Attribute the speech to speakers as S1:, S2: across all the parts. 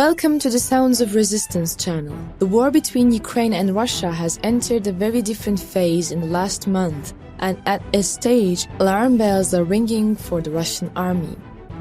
S1: Welcome to the Sounds of Resistance channel. The war between Ukraine and Russia has entered a very different phase in the last month, and at a stage, alarm bells are ringing for the Russian army.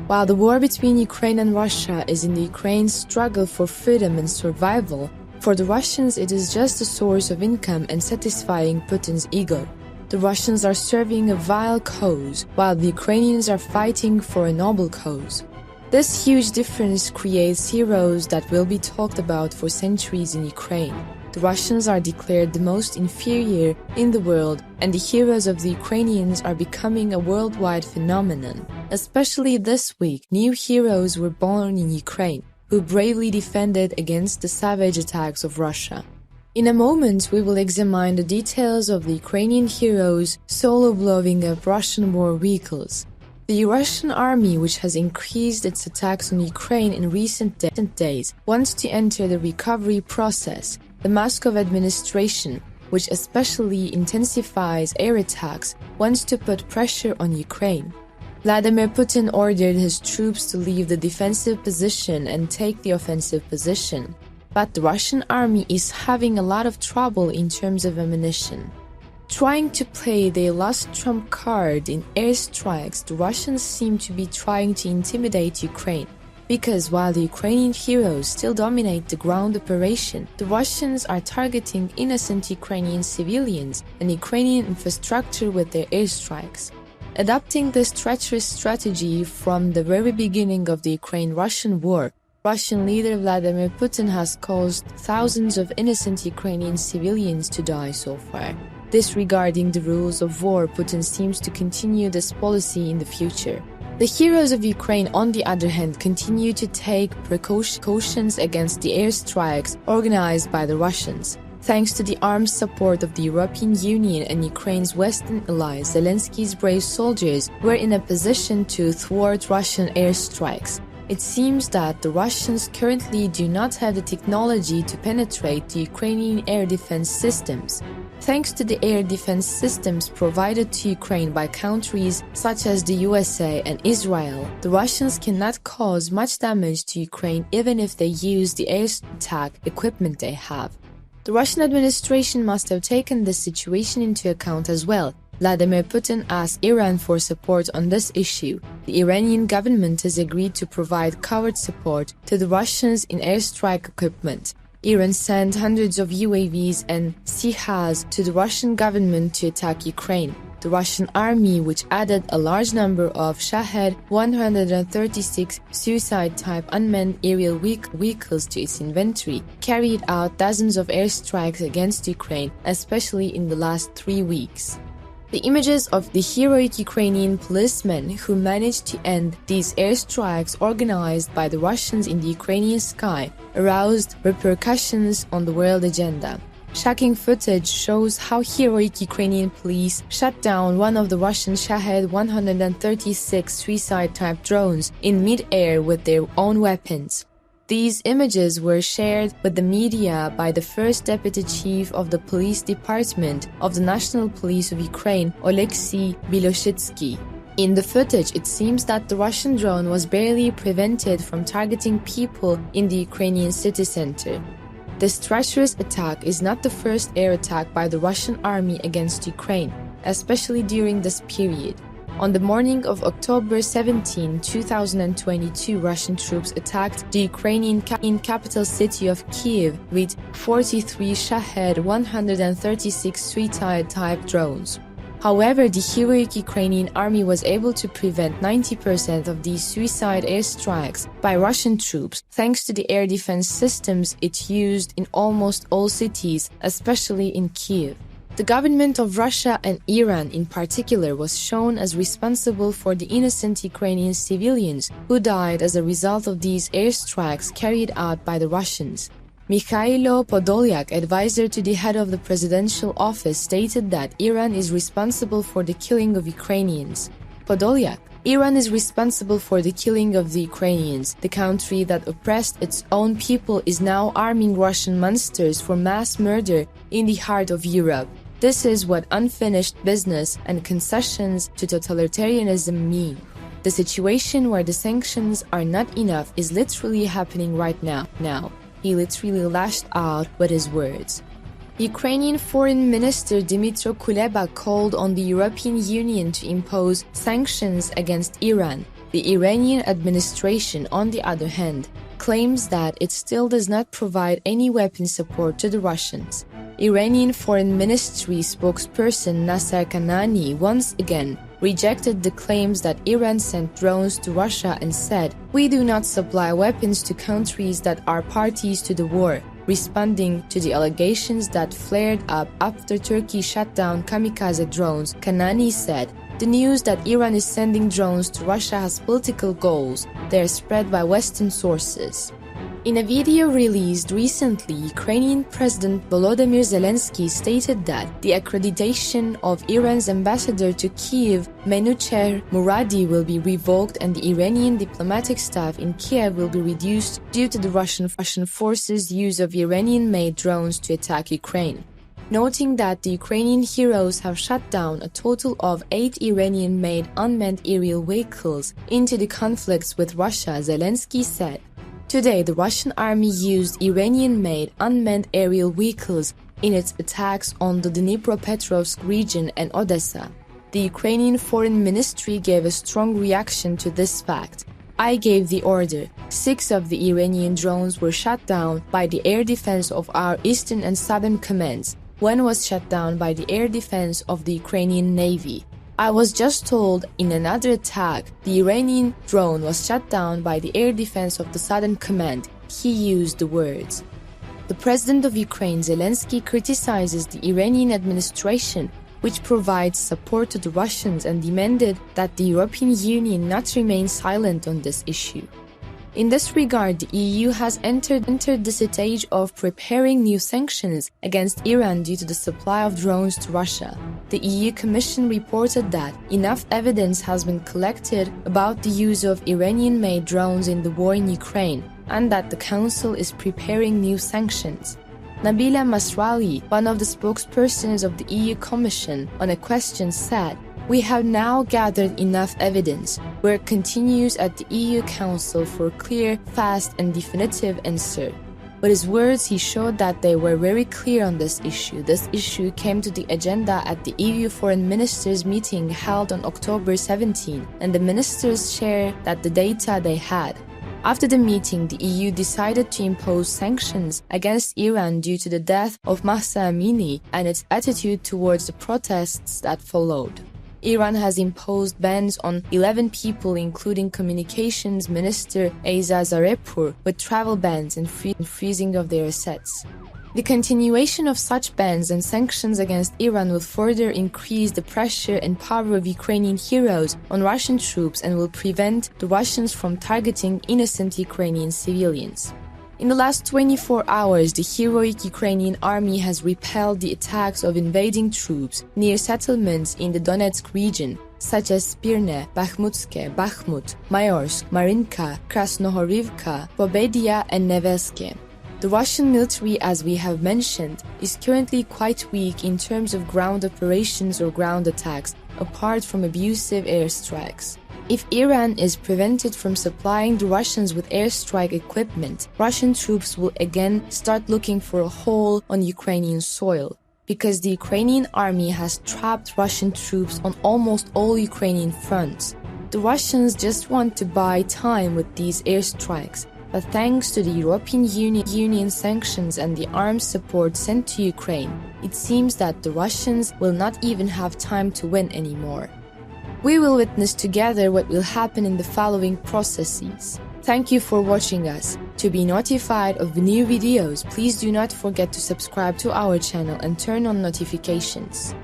S1: While the war between Ukraine and Russia is in the Ukraine's struggle for freedom and survival, for the Russians it is just a source of income and satisfying Putin's ego. The Russians are serving a vile cause, while the Ukrainians are fighting for a noble cause. This huge difference creates heroes that will be talked about for centuries in Ukraine. The Russians are declared the most inferior in the world, and the heroes of the Ukrainians are becoming a worldwide phenomenon. Especially this week, new heroes were born in Ukraine, who bravely defended against the savage attacks of Russia. In a moment, we will examine the details of the Ukrainian heroes solo blowing up Russian war vehicles. The Russian army, which has increased its attacks on Ukraine in recent days, wants to enter the recovery process. The Moscow administration, which especially intensifies air attacks, wants to put pressure on Ukraine. Vladimir Putin ordered his troops to leave the defensive position and take the offensive position. But the Russian army is having a lot of trouble in terms of ammunition. Trying to play their last trump card in airstrikes, the Russians seem to be trying to intimidate Ukraine. Because while the Ukrainian heroes still dominate the ground operation, the Russians are targeting innocent Ukrainian civilians and Ukrainian infrastructure with their airstrikes. Adopting this treacherous strategy from the very beginning of the Ukraine-Russian war, Russian leader Vladimir Putin has caused thousands of innocent Ukrainian civilians to die so far. Disregarding the rules of war, Putin seems to continue this policy in the future. The heroes of Ukraine, on the other hand, continue to take precautions against the airstrikes organized by the Russians. Thanks to the armed support of the European Union and Ukraine's Western allies, Zelensky's brave soldiers were in a position to thwart Russian airstrikes. It seems that the Russians currently do not have the technology to penetrate the Ukrainian air defense systems. Thanks to the air defense systems provided to Ukraine by countries such as the USA and Israel, the Russians cannot cause much damage to Ukraine even if they use the air attack equipment they have. The Russian administration must have taken this situation into account as well. Vladimir Putin asked Iran for support on this issue. The Iranian government has agreed to provide covert support to the Russians in airstrike equipment. Iran sent hundreds of UAVs and Sea-Has to the Russian government to attack Ukraine. The Russian army, which added a large number of Shahed 136 suicide-type unmanned aerial vehicles to its inventory, carried out dozens of airstrikes against Ukraine, especially in the last 3 weeks. The images of the heroic Ukrainian policemen who managed to end these airstrikes organized by the Russians in the Ukrainian sky aroused repercussions on the world agenda. Shocking footage shows how heroic Ukrainian police shot down one of the Russian Shahed 136 suicide-type drones in mid-air with their own weapons. These images were shared with the media by the first deputy chief of the police department of the National Police of Ukraine, Oleksiy Biloshitsky. In the footage, it seems that the Russian drone was barely prevented from targeting people in the Ukrainian city center. This treacherous attack is not the first air attack by the Russian army against Ukraine, especially during this period. On the morning of October 17, 2022, Russian troops attacked the Ukrainian capital city of Kiev with 43 Shahed 136 suicide-type drones. However, the heroic Ukrainian army was able to prevent 90% of these suicide airstrikes by Russian troops, thanks to the air defense systems it used in almost all cities, especially in Kiev. The government of Russia and Iran in particular was shown as responsible for the innocent Ukrainian civilians who died as a result of these airstrikes carried out by the Russians. Mikhailo Podolyak, advisor to the head of the presidential office, stated that Iran is responsible for the killing of Ukrainians. Podolyak: Iran is responsible for the killing of the Ukrainians. The country that oppressed its own people is now arming Russian monsters for mass murder in the heart of Europe. This is what unfinished business and concessions to totalitarianism mean. The situation where the sanctions are not enough is literally happening right now. He literally lashed out with his words. Ukrainian Foreign Minister Dmytro Kuleba called on the European Union to impose sanctions against Iran. The Iranian administration, on the other hand, claims that it still does not provide any weapon support to the Russians. Iranian Foreign Ministry spokesperson Nasser Kanani once again rejected the claims that Iran sent drones to Russia and said, "We do not supply weapons to countries that are parties to the war." Responding to the allegations that flared up after Turkey shut down kamikaze drones, Kanani said, "The news that Iran is sending drones to Russia has political goals. They are spread by Western sources." In a video released recently, Ukrainian President Volodymyr Zelensky stated that the accreditation of Iran's ambassador to Kyiv, Menucher Muradi, will be revoked and the Iranian diplomatic staff in Kiev will be reduced due to the Russian forces' use of Iranian-made drones to attack Ukraine. Noting that the Ukrainian heroes have shot down a total of 8 Iranian-made unmanned aerial vehicles into the conflicts with Russia, Zelensky said, "Today, the Russian army used Iranian-made unmanned aerial vehicles in its attacks on the Dnipropetrovsk region and Odessa. The Ukrainian Foreign Ministry gave a strong reaction to this fact. I gave the order. 6 of the Iranian drones were shot down by the air defense of our eastern and southern commands. One was shot down by the air defense of the Ukrainian Navy. I was just told in another attack, the Iranian drone was shot down by the air defense of the Southern Command." He used the words. The president of Ukraine, Zelensky, criticizes the Iranian administration, which provides support to the Russians, and demanded that the European Union not remain silent on this issue. In this regard, the EU has entered the stage of preparing new sanctions against Iran due to the supply of drones to Russia. The EU Commission reported that enough evidence has been collected about the use of Iranian-made drones in the war in Ukraine, and that the Council is preparing new sanctions. Nabila Masrali, one of the spokespersons of the EU Commission, on a question said, "We have now gathered enough evidence. Work continues at the EU Council for a clear, fast and definitive answer." With his words, he showed that they were very clear on this issue. This issue came to the agenda at the EU Foreign Ministers meeting held on October 17, and the ministers shared that the data they had. After the meeting, the EU decided to impose sanctions against Iran due to the death of Mahsa Amini and its attitude towards the protests that followed. Iran has imposed bans on 11 people, including Communications Minister Eiza Zarepur, with travel bans and freezing of their assets. The continuation of such bans and sanctions against Iran will further increase the pressure and power of Ukrainian heroes on Russian troops and will prevent the Russians from targeting innocent Ukrainian civilians. In the last 24 hours, the heroic Ukrainian army has repelled the attacks of invading troops near settlements in the Donetsk region, such as Spirne, Bakhmutske, Bakhmut, Mayorsk, Marinka, Krasnohorivka, Pobedia, and Nevelske. The Russian military, as we have mentioned, is currently quite weak in terms of ground operations or ground attacks, apart from abusive airstrikes. If Iran is prevented from supplying the Russians with airstrike equipment, Russian troops will again start looking for a hole on Ukrainian soil, because the Ukrainian army has trapped Russian troops on almost all Ukrainian fronts. The Russians just want to buy time with these airstrikes, but thanks to the European Union sanctions and the arms support sent to Ukraine, it seems that the Russians will not even have time to win anymore. We will witness together what will happen in the following processes. Thank you for watching us. To be notified of new videos, please do not forget to subscribe to our channel and turn on notifications.